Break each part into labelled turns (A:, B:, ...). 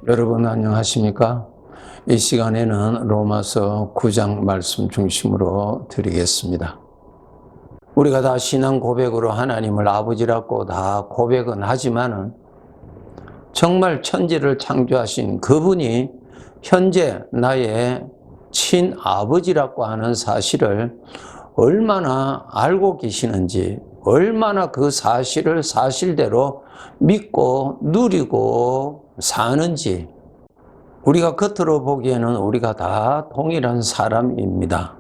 A: 여러분 안녕하십니까? 이 시간에는 로마서 9장 말씀 중심으로 드리겠습니다. 우리가 다 신앙 고백으로 하나님을 아버지라고 다 고백은 하지만은 정말 천지를 창조하신 그분이 현재 나의 친아버지라고 하는 사실을 얼마나 알고 계시는지, 얼마나 그 사실을 사실대로 믿고 누리고 사는지, 우리가 겉으로 보기에는 우리가 다 동일한 사람입니다.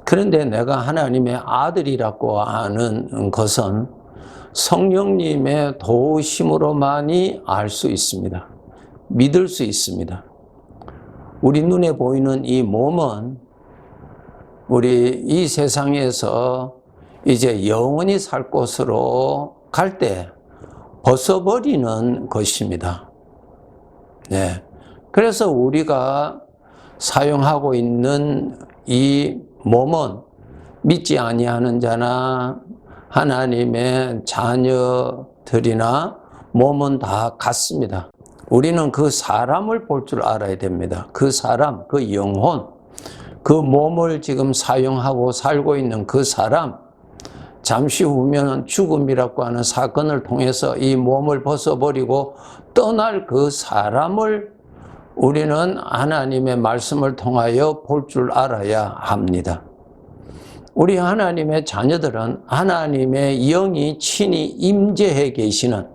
A: 그런데 내가 하나님의 아들이라고 하는 것은 성령님의 도우심으로만이 알 수 있습니다. 믿을 수 있습니다. 우리 눈에 보이는 이 몸은 우리 이 세상에서 이제 영원히 살 곳으로 갈 때 벗어버리는 것입니다. 네. 그래서 우리가 사용하고 있는 이 몸은 믿지 아니하는 자나 하나님의 자녀들이나 몸은 다 같습니다. 우리는 그 사람을 볼 줄 알아야 됩니다. 그 사람, 그 영혼, 그 몸을 지금 사용하고 살고 있는 그 사람, 잠시 후면 죽음이라고 하는 사건을 통해서 이 몸을 벗어버리고 떠날 그 사람을 우리는 하나님의 말씀을 통하여 볼 줄 알아야 합니다. 우리 하나님의 자녀들은 하나님의 영이 친히 임재해 계시는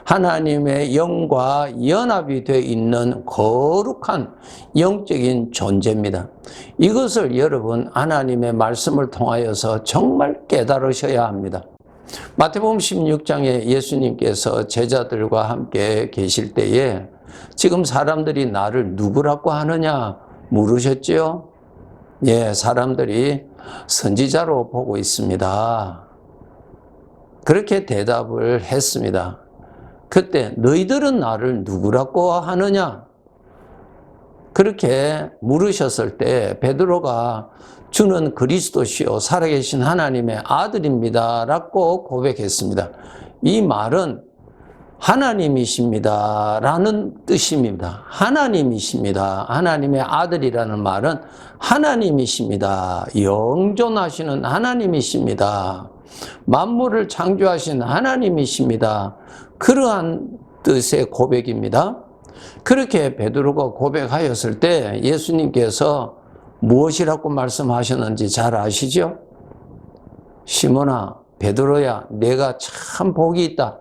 A: 하나님의 영과 연합이 되어 있는 거룩한 영적인 존재입니다. 이것을 여러분 하나님의 말씀을 통하여서 정말 깨달으셔야 합니다. 마태복음 16장에 예수님께서 제자들과 함께 계실 때에 지금 사람들이 나를 누구라고 하느냐 물으셨죠? 예, 사람들이 선지자로 보고 있습니다. 그렇게 대답을 했습니다. 그때 너희들은 나를 누구라고 하느냐? 그렇게 물으셨을 때 베드로가 주는 그리스도시요 살아계신 하나님의 아들입니다 라고 고백했습니다. 이 말은 하나님이십니다 라는 뜻입니다. 하나님이십니다. 하나님의 아들이라는 말은 하나님이십니다. 영존하시는 하나님이십니다. 만물을 창조하신 하나님이십니다. 그러한 뜻의 고백입니다. 그렇게 베드로가 고백하였을 때 예수님께서 무엇이라고 말씀하셨는지 잘 아시죠? 시몬아, 베드로야, 내가 참 복이 있다.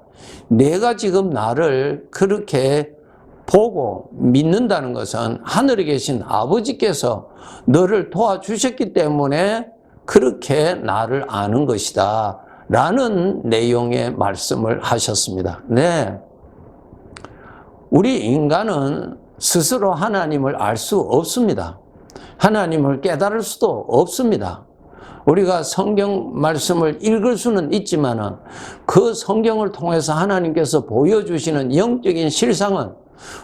A: 내가 지금 나를 그렇게 보고 믿는다는 것은 하늘에 계신 아버지께서 너를 도와주셨기 때문에 그렇게 나를 아는 것이다 라는 내용의 말씀을 하셨습니다. 네, 우리 인간은 스스로 하나님을 알 수 없습니다. 하나님을 깨달을 수도 없습니다. 우리가 성경 말씀을 읽을 수는 있지만 그 성경을 통해서 하나님께서 보여주시는 영적인 실상은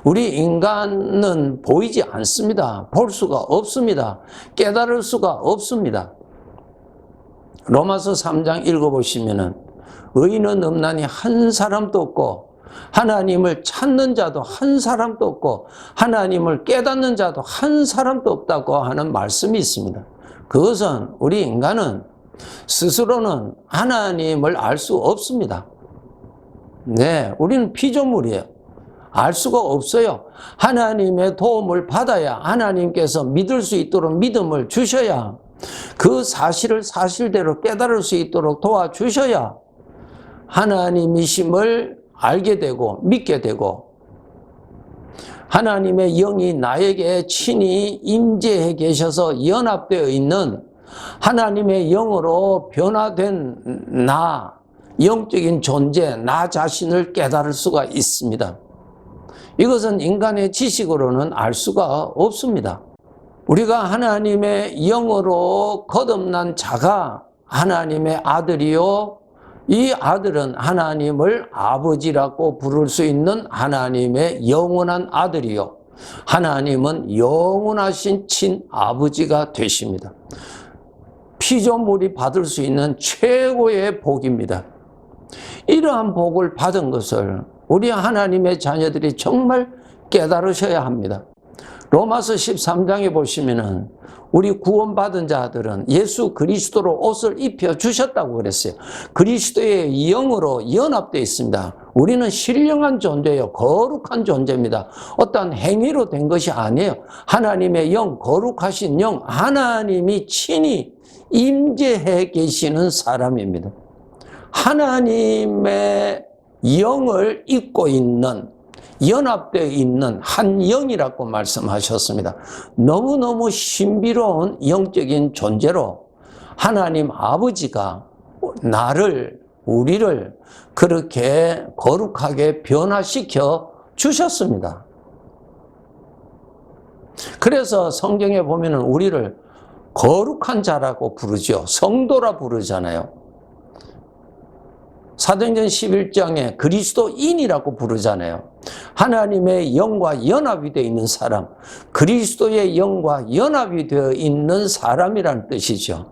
A: 우리 인간은 보이지 않습니다. 볼 수가 없습니다. 깨달을 수가 없습니다. 로마서 3장 읽어보시면 의인은 없나니 한 사람도 없고 하나님을 찾는 자도 한 사람도 없고 하나님을 깨닫는 자도 한 사람도 없다고 하는 말씀이 있습니다. 그것은 우리 인간은 스스로는 하나님을 알 수 없습니다. 네, 우리는 피조물이에요. 알 수가 없어요. 하나님의 도움을 받아야 하나님께서 믿을 수 있도록 믿음을 주셔야 그 사실을 사실대로 깨달을 수 있도록 도와주셔야 하나님이심을 알게 되고 믿게 되고 하나님의 영이 나에게 친히 임재해 계셔서 연합되어 있는 하나님의 영으로 변화된 나, 영적인 존재, 나 자신을 깨달을 수가 있습니다. 이것은 인간의 지식으로는 알 수가 없습니다. 우리가 하나님의 영으로 거듭난 자가 하나님의 아들이요, 이 아들은 하나님을 아버지라고 부를 수 있는 하나님의 영원한 아들이요, 하나님은 영원하신 친아버지가 되십니다. 피조물이 받을 수 있는 최고의 복입니다. 이러한 복을 받은 것을 우리 하나님의 자녀들이 정말 깨달으셔야 합니다. 로마서 13장에 보시면은 우리 구원받은 자들은 예수 그리스도로 옷을 입혀 주셨다고 그랬어요. 그리스도의 영으로 연합되어 있습니다. 우리는 신령한 존재예요. 거룩한 존재입니다. 어떤 행위로 된 것이 아니에요. 하나님의 영, 거룩하신 영, 하나님이 친히 임재해 계시는 사람입니다. 하나님의 영을 입고 있는, 연합되어 있는 한 영이라고 말씀하셨습니다. 너무너무 신비로운 영적인 존재로 하나님 아버지가 우리를 그렇게 거룩하게 변화시켜 주셨습니다. 그래서 성경에 보면은 우리를 거룩한 자라고 부르죠. 성도라 부르잖아요. 사도행전 11장에 그리스도인이라고 부르잖아요. 하나님의 영과 연합이 되어 있는 사람, 그리스도의 영과 연합이 되어 있는 사람이라는 뜻이죠.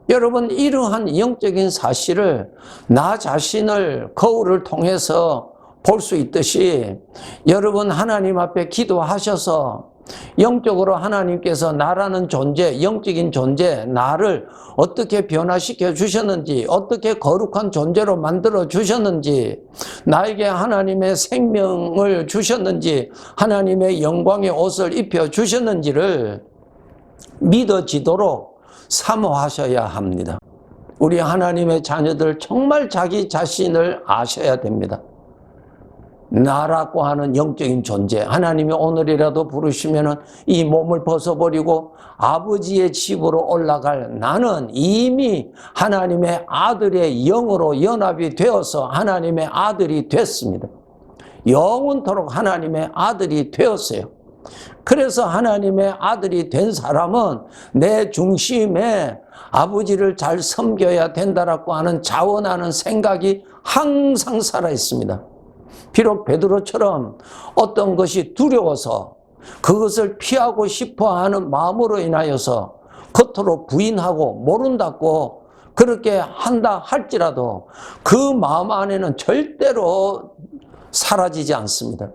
A: 여러분, 이러한 영적인 사실을 나 자신을 거울을 통해서 볼 수 있듯이 여러분 하나님 앞에 기도하셔서 영적으로 하나님께서 나라는 존재, 영적인 존재, 나를 어떻게 변화시켜 주셨는지, 어떻게 거룩한 존재로 만들어 주셨는지, 나에게 하나님의 생명을 주셨는지, 하나님의 영광의 옷을 입혀 주셨는지를 믿어지도록 사모하셔야 합니다. 우리 하나님의 자녀들 정말 자기 자신을 아셔야 됩니다. 나라고 하는 영적인 존재, 하나님이 오늘이라도 부르시면은 이 몸을 벗어버리고 아버지의 집으로 올라갈 나는 이미 하나님의 아들의 영으로 연합이 되어서 하나님의 아들이 됐습니다. 영원토록 하나님의 아들이 되었어요. 그래서 하나님의 아들이 된 사람은 내 중심에 아버지를 잘 섬겨야 된다라고 하는 자원하는 생각이 항상 살아 있습니다. 비록 베드로처럼 어떤 것이 두려워서 그것을 피하고 싶어 하는 마음으로 인하여서 겉으로 부인하고 모른다고 그렇게 한다 할지라도 그 마음 안에는 절대로 사라지지 않습니다.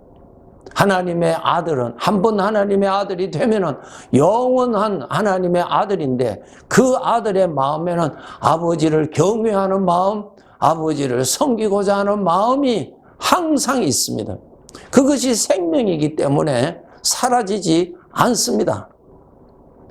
A: 하나님의 아들은 한 번 하나님의 아들이 되면은 영원한 하나님의 아들인데 그 아들의 마음에는 아버지를 경외하는 마음, 아버지를 섬기고자 하는 마음이 항상 있습니다. 그것이 생명이기 때문에 사라지지 않습니다.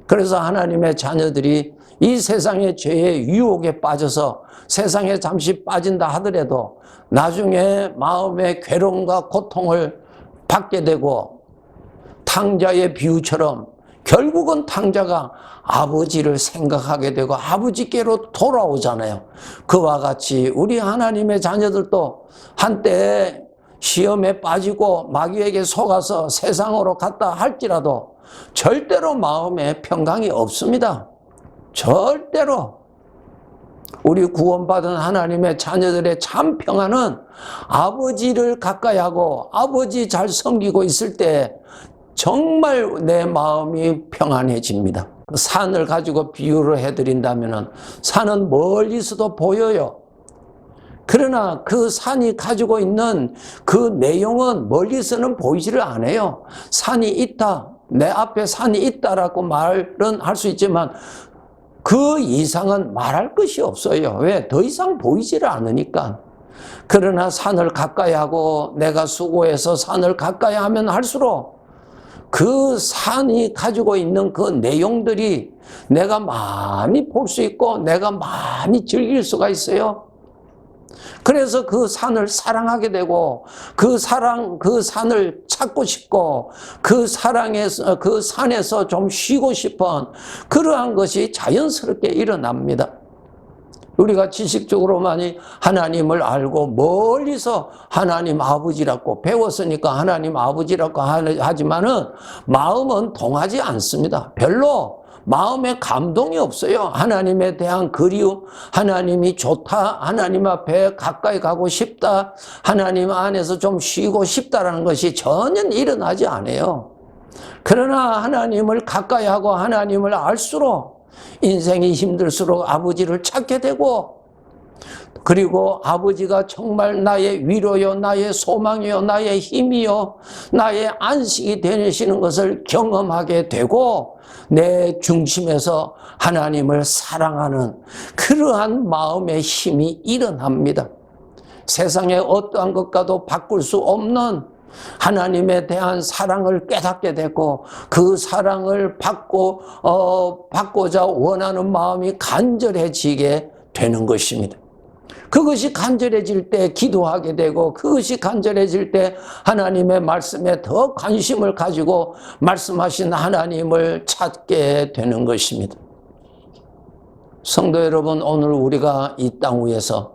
A: 그래서 하나님의 자녀들이 이 세상의 죄의 유혹에 빠져서 세상에 잠시 빠진다 하더라도 나중에 마음의 괴로움과 고통을 받게 되고 탕자의 비유처럼 결국은 탕자가 아버지를 생각하게 되고 아버지께로 돌아오잖아요. 그와 같이 우리 하나님의 자녀들도 한때 시험에 빠지고 마귀에게 속아서 세상으로 갔다 할지라도 절대로 마음에 평강이 없습니다. 절대로. 우리 구원받은 하나님의 자녀들의 참 평안은 아버지를 가까이 하고 아버지 잘 섬기고 있을 때 정말 내 마음이 평안해집니다. 산을 가지고 비유를 해드린다면 산은 멀리서도 보여요. 그러나 그 산이 가지고 있는 그 내용은 멀리서는 보이지를 않아요. 산이 있다, 내 앞에 산이 있다라고 말은 할 수 있지만 그 이상은 말할 것이 없어요. 왜? 더 이상 보이지를 않으니까. 그러나 산을 가까이 하고 내가 수고해서 산을 가까이 하면 할수록 그 산이 가지고 있는 그 내용들이 내가 많이 볼 수 있고 내가 많이 즐길 수가 있어요. 그래서 그 산을 사랑하게 되고 그 산을 찾고 싶고 그 산에서 좀 쉬고 싶은 그러한 것이 자연스럽게 일어납니다. 우리가 지식적으로 많이 하나님을 알고 멀리서 하나님 아버지라고 배웠으니까 하나님 아버지라고 하지만은 마음은 동하지 않습니다. 별로 마음에 감동이 없어요. 하나님에 대한 그리움, 하나님이 좋다, 하나님 앞에 가까이 가고 싶다, 하나님 안에서 좀 쉬고 싶다라는 것이 전혀 일어나지 않아요. 그러나 하나님을 가까이 하고 하나님을 알수록 인생이 힘들수록 아버지를 찾게 되고 그리고 아버지가 정말 나의 위로요, 나의 소망이요, 나의 힘이요, 나의 안식이 되시는 것을 경험하게 되고 내 중심에서 하나님을 사랑하는 그러한 마음의 힘이 일어납니다. 세상에 어떠한 것과도 바꿀 수 없는 하나님에 대한 사랑을 깨닫게 되고 그 사랑을 받고자 원하는 마음이 간절해지게 되는 것입니다. 그것이 간절해질 때 기도하게 되고 그것이 간절해질 때 하나님의 말씀에 더 관심을 가지고 말씀하신 하나님을 찾게 되는 것입니다. 성도 여러분, 오늘 우리가 이 땅 위에서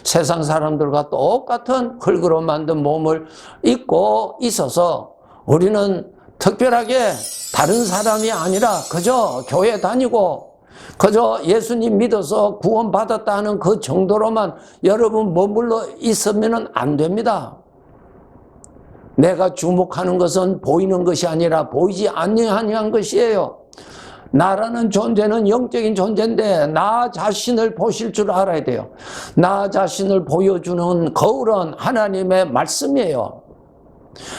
A: 세상 사람들과 똑같은 흙으로 만든 몸을 입고 있어서 우리는 특별하게 다른 사람이 아니라 그저 교회 다니고 그저 예수님 믿어서 구원받았다 하는 그 정도로만 여러분 머물러 있으면 안 됩니다. 내가 주목하는 것은 보이는 것이 아니라 보이지 아니한 것이에요. 나라는 존재는 영적인 존재인데 나 자신을 보실 줄 알아야 돼요. 나 자신을 보여주는 거울은 하나님의 말씀이에요.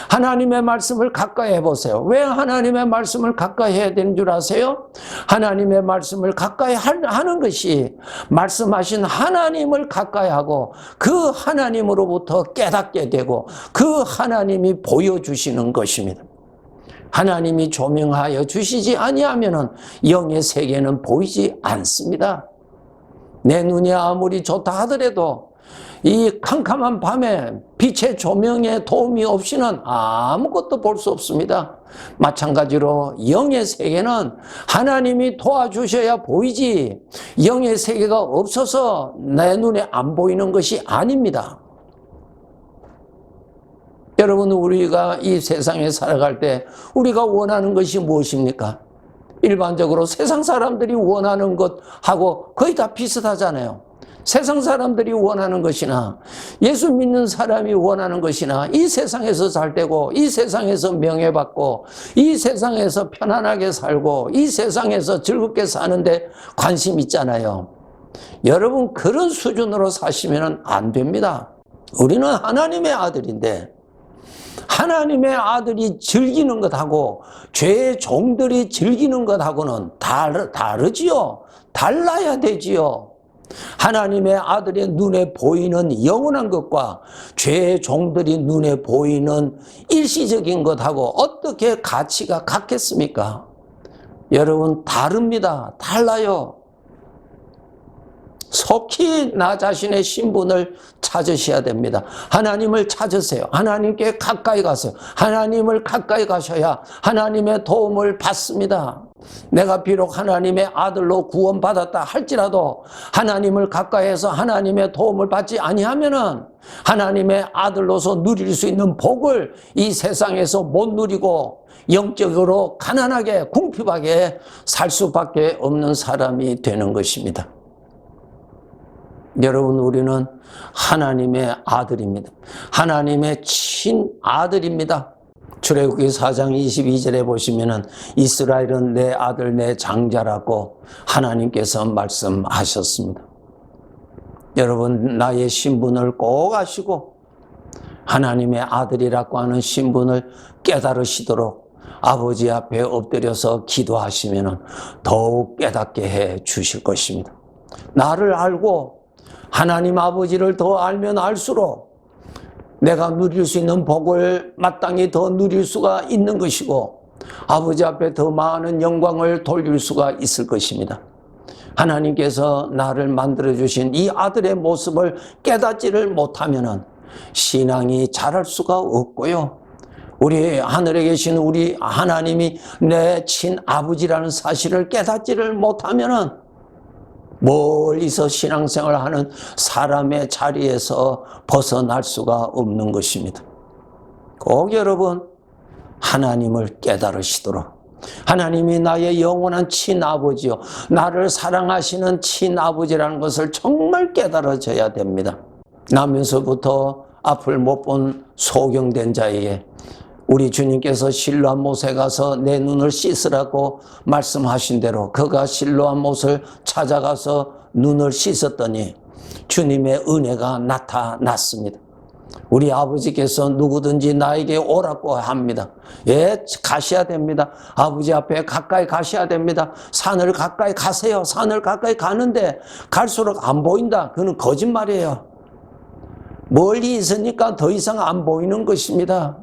A: 하나님의 말씀을 가까이 해보세요. 왜 하나님의 말씀을 가까이 해야 되는 줄 아세요? 하나님의 말씀을 가까이 하는 것이 말씀하신 하나님을 가까이 하고 그 하나님으로부터 깨닫게 되고 그 하나님이 보여주시는 것입니다. 하나님이 조명하여 주시지 아니하면은 영의 세계는 보이지 않습니다. 내 눈이 아무리 좋다 하더라도 이 캄캄한 밤에 빛의 조명의 도움이 없이는 아무것도 볼 수 없습니다. 마찬가지로 영의 세계는 하나님이 도와주셔야 보이지 영의 세계가 없어서 내 눈에 안 보이는 것이 아닙니다. 여러분, 우리가 이 세상에 살아갈 때 우리가 원하는 것이 무엇입니까? 일반적으로 세상 사람들이 원하는 것하고 거의 다 비슷하잖아요. 세상 사람들이 원하는 것이나 예수 믿는 사람이 원하는 것이나 이 세상에서 잘 되고 이 세상에서 명예받고 이 세상에서 편안하게 살고 이 세상에서 즐겁게 사는데 관심 있잖아요. 여러분, 그런 수준으로 사시면 안 됩니다. 우리는 하나님의 아들인데 하나님의 아들이 즐기는 것하고 죄의 종들이 즐기는 것하고는 다르지요. 달라야 되지요. 하나님의 아들의 눈에 보이는 영원한 것과 죄의 종들이 눈에 보이는 일시적인 것하고 어떻게 가치가 같겠습니까? 여러분, 다릅니다. 달라요. 속히 나 자신의 신분을 찾으셔야 됩니다. 하나님을 찾으세요. 하나님께 가까이 가세요. 하나님을 가까이 가셔야 하나님의 도움을 받습니다. 내가 비록 하나님의 아들로 구원받았다 할지라도 하나님을 가까이해서 하나님의 도움을 받지 아니하면은 하나님의 아들로서 누릴 수 있는 복을 이 세상에서 못 누리고 영적으로 가난하게 궁핍하게 살 수밖에 없는 사람이 되는 것입니다. 여러분, 우리는 하나님의 아들입니다. 하나님의 친아들입니다. 출애굽기 4장 22절에 보시면은 이스라엘은 내 아들 내 장자라고 하나님께서 말씀하셨습니다. 여러분, 나의 신분을 꼭 아시고 하나님의 아들이라고 하는 신분을 깨달으시도록 아버지 앞에 엎드려서 기도하시면은 더욱 깨닫게 해 주실 것입니다. 나를 알고 하나님 아버지를 더 알면 알수록 내가 누릴 수 있는 복을 마땅히 더 누릴 수가 있는 것이고 아버지 앞에 더 많은 영광을 돌릴 수가 있을 것입니다. 하나님께서 나를 만들어주신 이 아들의 모습을 깨닫지를 못하면은 신앙이 자랄 수가 없고요. 우리 하늘에 계신 우리 하나님이 내 친아버지라는 사실을 깨닫지를 못하면은 멀리서 신앙생활을 하는 사람의 자리에서 벗어날 수가 없는 것입니다. 꼭 여러분, 하나님을 깨달으시도록 하나님이 나의 영원한 친아버지요, 나를 사랑하시는 친아버지라는 것을 정말 깨달아져야 됩니다. 나면서부터 앞을 못 본 소경된 자에게 우리 주님께서 실로암 못에 가서 내 눈을 씻으라고 말씀하신 대로 그가 실로암 못을 찾아가서 눈을 씻었더니 주님의 은혜가 나타났습니다. 우리 아버지께서 누구든지 나에게 오라고 합니다. 예, 가셔야 됩니다. 아버지 앞에 가까이 가셔야 됩니다. 산을 가까이 가세요. 산을 가까이 가는데 갈수록 안 보인다. 그건 거짓말이에요. 멀리 있으니까 더 이상 안 보이는 것입니다.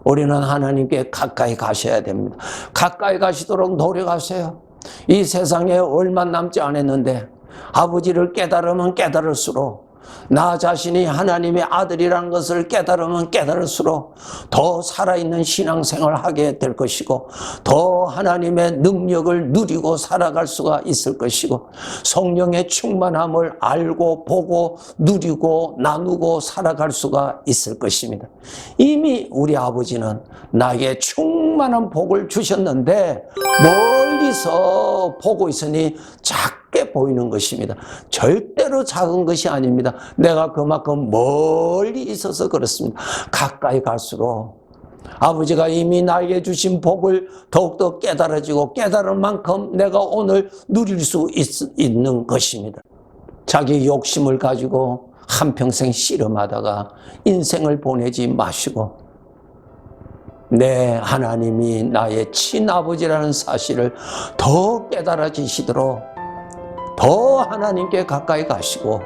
A: 우리는 하나님께 가까이 가셔야 됩니다. 가까이 가시도록 노력하세요. 이 세상에 얼마 남지 않았는데 아버지를 깨달으면 깨달을수록, 나 자신이 하나님의 아들이라는 것을 깨달으면 깨달을수록 더 살아있는 신앙생활을 하게 될 것이고, 더 하나님의 능력을 누리고 살아갈 수가 있을 것이고, 성령의 충만함을 알고 보고 누리고 나누고 살아갈 수가 있을 것입니다. 이미 우리 아버지는 나에게 충만한 복을 주셨는데 멀리서 보고 있으니 작게 보이는 것입니다. 절대로 작은 것이 아닙니다. 내가 그만큼 멀리 있어서 그렇습니다. 가까이 갈수록 아버지가 이미 나에게 주신 복을 더욱더 깨달아지고, 깨달은 만큼 내가 오늘 누릴 수 있는 것입니다. 자기 욕심을 가지고 한평생 씨름하다가 인생을 보내지 마시고, 내 하나님이 나의 친아버지라는 사실을 더 깨달아지시도록 더 하나님께 가까이 가시고,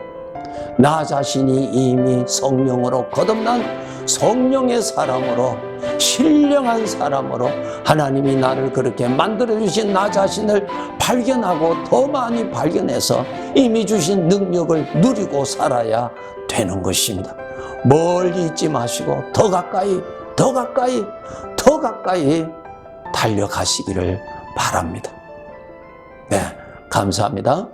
A: 나 자신이 이미 성령으로 거듭난 성령의 사람으로, 신령한 사람으로 하나님이 나를 그렇게 만들어주신 나 자신을 발견하고 더 많이 발견해서 이미 주신 능력을 누리고 살아야 되는 것입니다. 멀리 있지 마시고 더 가까이, 더 가까이, 더 가까이 달려가시기를 바랍니다. 네, 감사합니다.